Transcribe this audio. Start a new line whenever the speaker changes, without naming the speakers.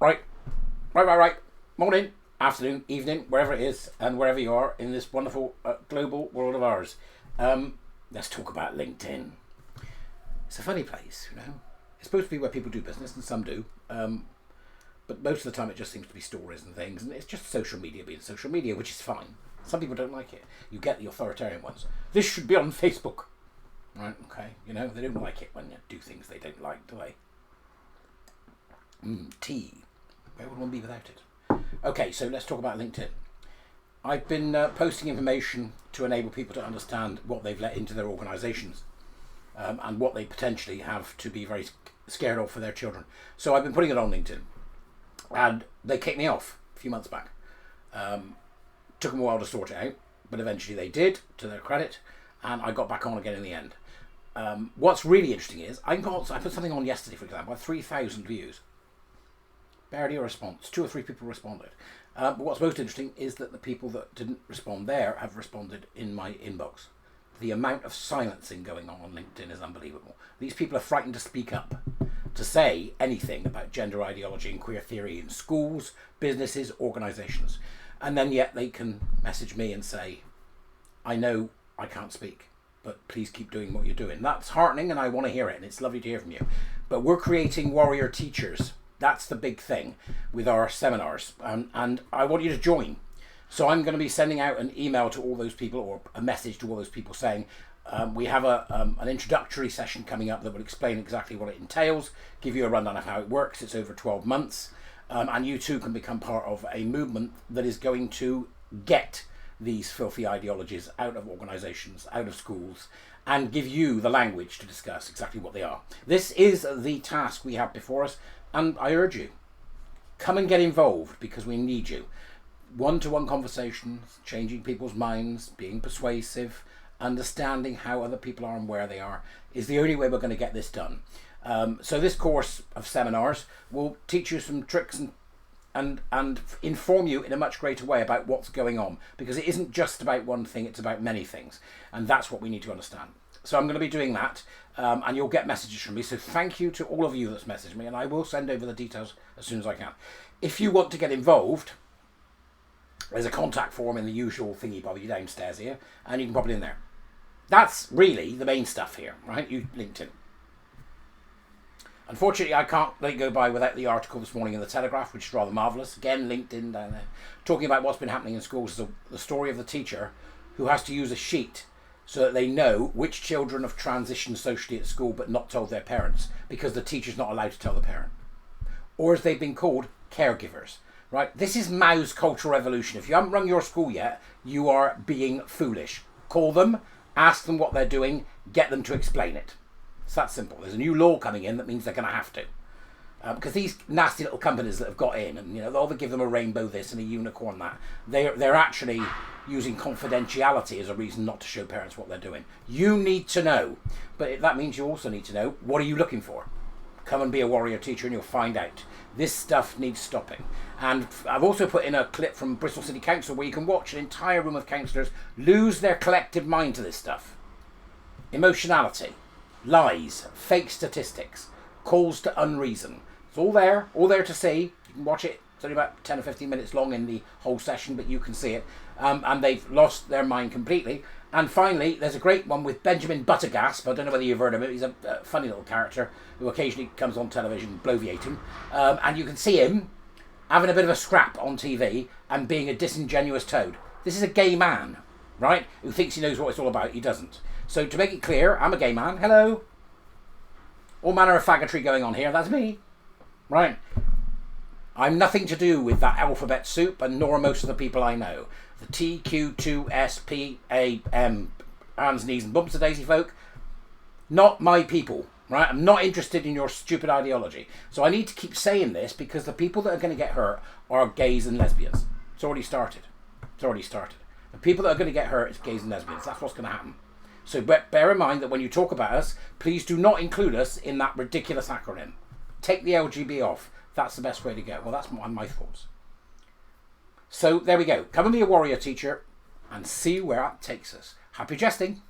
Right. Morning, afternoon, evening, wherever it is, and wherever you are in this wonderful global world of ours. Let's talk about LinkedIn. It's a funny place, you know. It's supposed to be where people do business, and some do. But most of the time it just seems to be stories and things, and it's just social media being social media, which is fine. Some people don't like it. You get the authoritarian ones. This should be on Facebook. Right, okay. You know, they don't like it when you do things they don't like, do they? Tea. Where would one be without it? Okay, so let's talk about LinkedIn. I've been posting information to enable people to understand what they've let into their organisations and what they potentially have to be very scared of for their children. So I've been putting it on LinkedIn, and they kicked me off a few months back. Took them a while to sort it out, but eventually they did, to their credit, and I got back on again in the end. What's really interesting is I put something on yesterday, for example, I had 3,000 views. Barely a response. 2 or 3 people responded. But what's most interesting is that the people that didn't respond there have responded in my inbox. The amount of silencing going on LinkedIn is unbelievable. These people are frightened to speak up, to say anything about gender ideology and queer theory in schools, businesses, organisations. And then yet they can message me and say, I know I can't speak, but please keep doing what you're doing. That's heartening, and I want to hear it, and it's lovely to hear from you. But we're creating warrior teachers. That's the big thing with our seminars, and I want you to join. So I'm going to be sending out an email to all those people, or a message to all those people saying we have an introductory session coming up that will explain exactly what it entails, give you a rundown of how it works. It's over 12 months, and you too can become part of a movement that is going to get these filthy ideologies out of organisations, out of schools, and give you the language to discuss exactly what they are. This is the task we have before us. And I urge you, come and get involved, because we need you. One-to-one conversations, changing people's minds, being persuasive, understanding how other people are and where they are, is the only way we're going to get this done. So this course of seminars will teach you some tricks and inform you in a much greater way about what's going on, because it isn't just about one thing, it's about many things. And that's what we need to understand. So I'm going to be doing that, and you'll get messages from me. So thank you to all of you that's messaged me, and I will send over the details as soon as I can. If you want to get involved, there's a contact form in the usual thingy bobby downstairs here, and you can pop it in there. That's really the main stuff here, right? You LinkedIn. Unfortunately, I can't let it go by without the article this morning in the Telegraph, which is rather marvellous. Again, LinkedIn down there, talking about what's been happening in schools. The story of the teacher who has to use a sheet so that they know which children have transitioned socially at school but not told their parents, because the teacher's not allowed to tell the parent. Or as they've been called, caregivers. Right? This is Mao's Cultural Revolution. If you haven't run your school yet, you are being foolish. Call them, ask them what they're doing, get them to explain it. It's that simple. There's a new law coming in that means they're going to have to. Because these nasty little companies that have got in, and they'll give them a rainbow this and a unicorn that, they're actually using confidentiality as a reason not to show parents what they're doing. You need to know, but that means you also need to know, what are you looking for? Come and be a warrior teacher and you'll find out. This stuff needs stopping. And I've also put in a clip from Bristol City Council where you can watch an entire room of councillors lose their collective mind to this stuff. Emotionality, lies, fake statistics, calls to unreason. It's all there to see. You can watch it. It's only about 10 or 15 minutes long in the whole session, but you can see it. And they've lost their mind completely. And finally, there's a great one with Benjamin Buttergasp. I don't know whether you've heard of him. He's a funny little character who occasionally comes on television bloviating. And you can see him having a bit of a scrap on TV and being a disingenuous toad. This is a gay man, right, who thinks he knows what it's all about. He doesn't. So to make it clear, I'm a gay man. Hello. All manner of faggotry going on here. That's me. Right. I'm nothing to do with that alphabet soup, and nor are most of the people I know. The TQ2SPAM, hands, knees and bumps of daisy folk, not my people, right? I'm not interested in your stupid ideology. So I need to keep saying this, because the people that are going to get hurt are gays and lesbians. It's already started. The people that are going to get hurt is gays and lesbians. That's what's going to happen. So bear in mind that when you talk about us, please do not include us in that ridiculous acronym. Take the LGB off. That's the best way to go. Well, that's my thoughts. So there we go. Come and be a warrior teacher and see where that takes us. Happy jesting.